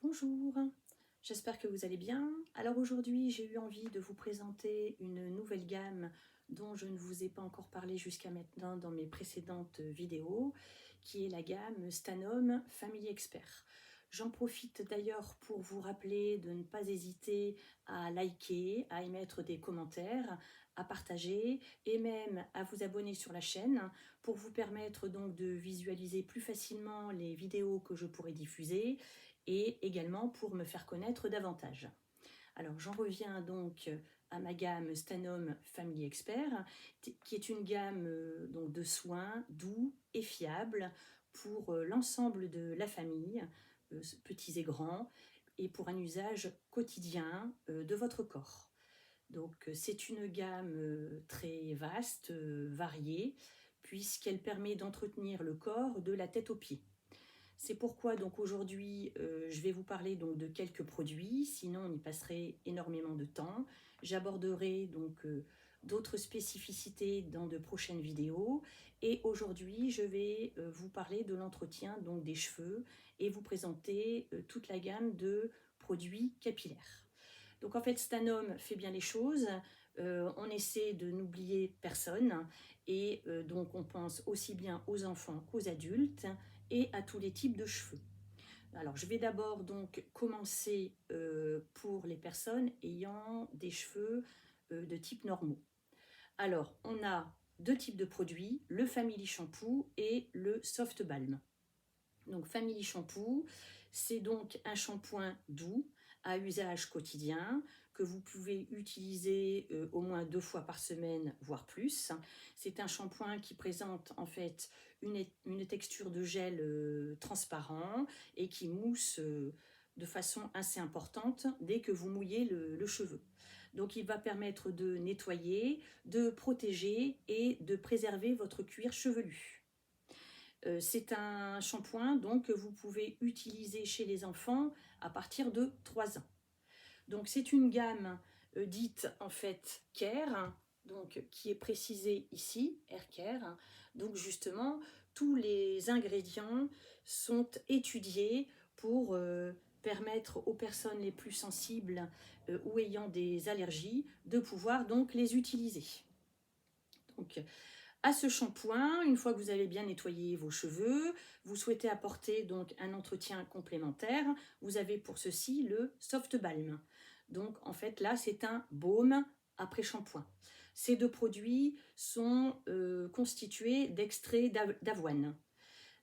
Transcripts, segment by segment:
Bonjour, j'espère que vous allez bien. Alors aujourd'hui, j'ai eu envie de vous présenter une nouvelle gamme dont je ne vous ai pas encore parlé jusqu'à maintenant dans mes précédentes vidéos, qui est la gamme Stanome Family Expert. J'en profite d'ailleurs pour vous rappeler de ne pas hésiter à liker, à émettre des commentaires, à partager et même à vous abonner sur la chaîne pour vous permettre donc de visualiser plus facilement les vidéos que je pourrai diffuser et également pour me faire connaître davantage. Alors j'en reviens donc à ma gamme Stanome Family Expert, qui est une gamme donc de soins doux et fiables pour l'ensemble de la famille, petits et grands, et pour un usage quotidien de votre corps. Donc c'est une gamme très vaste, variée, puisqu'elle permet d'entretenir le corps de la tête aux pieds. C'est pourquoi donc aujourd'hui je vais vous parler donc de quelques produits, sinon on y passerait énormément de temps. J'aborderai donc d'autres spécificités dans de prochaines vidéos et aujourd'hui je vais vous parler de l'entretien donc des cheveux et vous présenter toute la gamme de produits capillaires. Donc en fait Stanome fait bien les choses, on essaie de n'oublier personne et donc on pense aussi bien aux enfants qu'aux adultes et à tous les types de cheveux. Alors je vais d'abord donc commencer pour les personnes ayant des cheveux de type normaux. Alors on a deux types de produits, le Family Shampoo et le Soft Balm. Donc Family Shampoo, c'est donc un shampoing doux à usage quotidien que vous pouvez utiliser au moins 2 fois par semaine, voire plus. C'est un shampoing qui présente en fait une texture de gel transparent et qui mousse de façon assez importante dès que vous mouillez le cheveu. Donc il va permettre de nettoyer, de protéger et de préserver votre cuir chevelu. C'est un shampoing donc, que vous pouvez utiliser chez les enfants à partir de 3 ans. Donc c'est une gamme dite en fait Care, donc, qui est précisée ici, Hair Care. Donc justement, tous les ingrédients sont étudiés pour permettre aux personnes les plus sensibles ou ayant des allergies de pouvoir donc les utiliser. Donc, à ce shampoing, une fois que vous avez bien nettoyé vos cheveux, vous souhaitez apporter donc un entretien complémentaire, vous avez pour ceci le Soft Balm. Donc en fait là c'est un baume après shampoing. Ces deux produits sont constitués d'extraits d'avoine.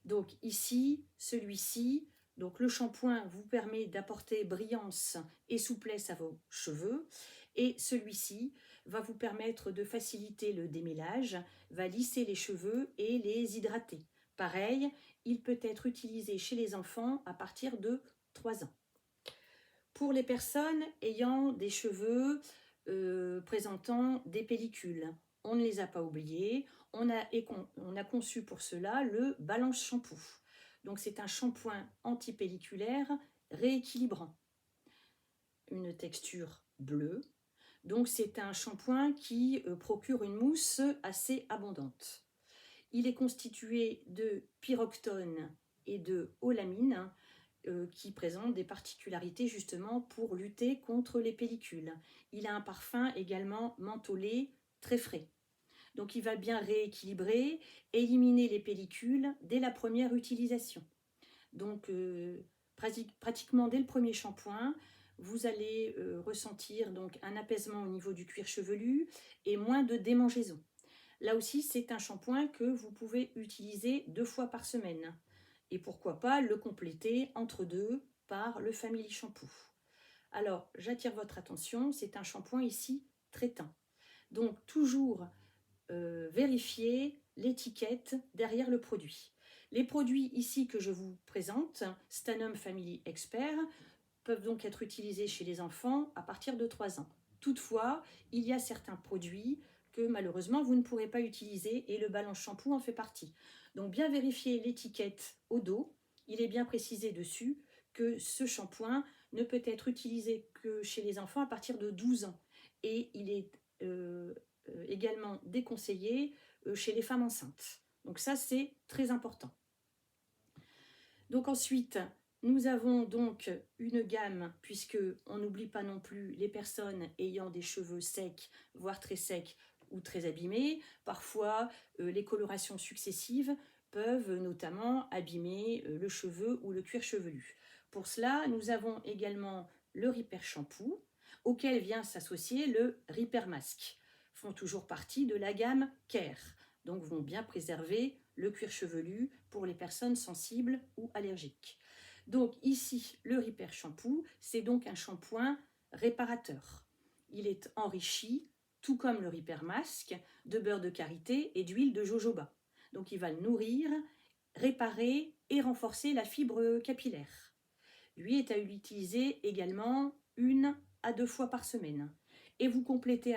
Donc ici, celui-ci, donc le shampoing vous permet d'apporter brillance et souplesse à vos cheveux et celui-ci va vous permettre de faciliter le démêlage, va lisser les cheveux et les hydrater. Pareil, il peut être utilisé chez les enfants à partir de 3 ans. Pour les personnes ayant des cheveux présentant des pellicules, on ne les a pas oubliés, on a conçu pour cela le Balance Shampoo. Donc c'est un shampoing antipelliculaire rééquilibrant. Une texture bleue. Donc c'est un shampoing qui procure une mousse assez abondante. Il est constitué de pyroxtone et de holamine qui présentent des particularités justement pour lutter contre les pellicules. Il a un parfum également mentholé très frais. Donc il va bien rééquilibrer, éliminer les pellicules dès la première utilisation. Donc pratiquement dès le premier shampoing, vous allez ressentir donc un apaisement au niveau du cuir chevelu et moins de démangeaisons. Là aussi, c'est un shampoing que vous pouvez utiliser 2 fois par semaine. Et pourquoi pas le compléter entre deux par le Family Shampoo. Alors, j'attire votre attention, c'est un shampoing ici traitant. Donc, toujours vérifier l'étiquette derrière le produit. Les produits ici que je vous présente, Stanome Family Expert, peuvent donc être utilisés chez les enfants à partir de 3 ans. Toutefois, il y a certains produits que malheureusement vous ne pourrez pas utiliser et le Balance Shampoo en fait partie. Donc bien vérifier l'étiquette au dos il est bien précisé dessus que ce shampoing ne peut être utilisé que chez les enfants à partir de 12 ans. Et il est également déconseillé chez les femmes enceintes. Donc ça, c'est très important. Donc ensuite, nous avons donc une gamme, puisque on n'oublie pas non plus les personnes ayant des cheveux secs, voire très secs ou très abîmés. Parfois, les colorations successives peuvent notamment abîmer le cheveu ou le cuir chevelu. Pour cela, nous avons également le Repair Shampoo, auquel vient s'associer le Repair Mask. Font toujours partie de la gamme Care, donc vont bien préserver le cuir chevelu pour les personnes sensibles ou allergiques. Donc ici, le Repair Shampoo, c'est donc un shampoing réparateur. Il est enrichi, tout comme le Repair Mask, de beurre de karité et d'huile de jojoba. Donc il va nourrir, réparer et renforcer la fibre capillaire. Lui est à utiliser également 1 à 2 fois par semaine. Et vous complétez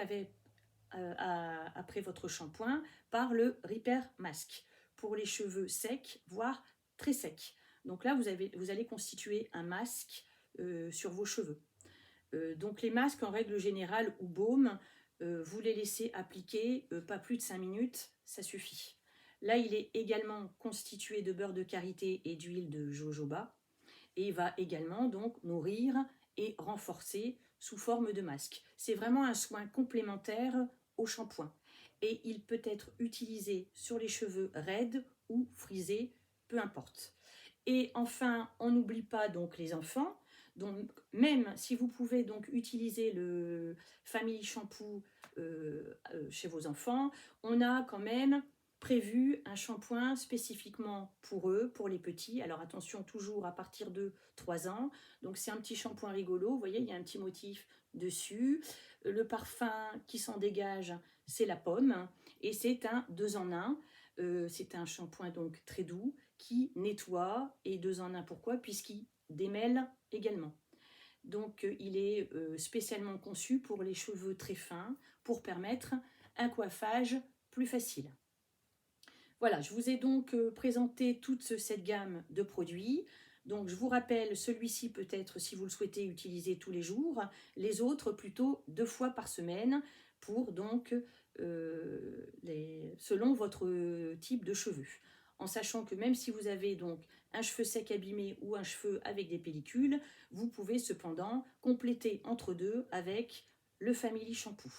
après votre shampoing par le Repair Mask pour les cheveux secs, voire très secs. Donc là, vous allez constituer un masque sur vos cheveux. Donc les masques, en règle générale, ou baumes, vous les laissez appliquer pas plus de 5 minutes, ça suffit. Là, il est également constitué de beurre de karité et d'huile de jojoba et va également donc nourrir et renforcer sous forme de masque. C'est vraiment un soin complémentaire au shampoing et il peut être utilisé sur les cheveux raides ou frisés, peu importe. Et enfin, on n'oublie pas donc les enfants. Donc, même si vous pouvez donc utiliser le Family Shampoo chez vos enfants, on a quand même prévu un shampoing spécifiquement pour eux, pour les petits. Alors attention, toujours à partir de 3 ans. Donc c'est un petit shampoing rigolo, vous voyez, il y a un petit motif dessus. Le parfum qui s'en dégage, c'est la pomme. Et c'est un 2 en 1. C'est un shampoing donc très doux qui nettoie, et 2 en 1 pourquoi? Puisqu'il démêle également. Donc il est spécialement conçu pour les cheveux très fins, pour permettre un coiffage plus facile. Voilà, je vous ai donc présenté toute cette gamme de produits. Donc je vous rappelle, celui-ci peut être, si vous le souhaitez, utiliser tous les jours, les autres plutôt 2 fois par semaine, pour donc selon votre type de cheveux. En sachant que même si vous avez donc un cheveu sec abîmé ou un cheveu avec des pellicules, vous pouvez cependant compléter entre deux avec le Family Shampoo.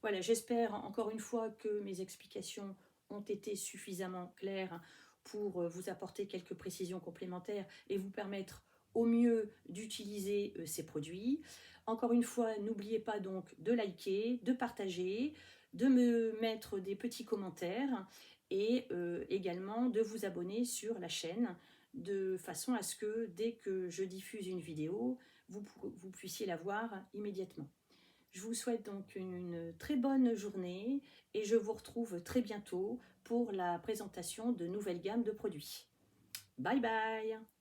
Voilà, j'espère encore une fois que mes explications ont été suffisamment claires pour vous apporter quelques précisions complémentaires et vous permettre au mieux d'utiliser ces produits. Encore une fois, n'oubliez pas donc de liker, de partager, de me mettre des petits commentaires et également de vous abonner sur la chaîne de façon à ce que dès que je diffuse une vidéo, vous puissiez la voir immédiatement. Je vous souhaite donc une très bonne journée et je vous retrouve très bientôt pour la présentation de nouvelles gammes de produits. Bye bye!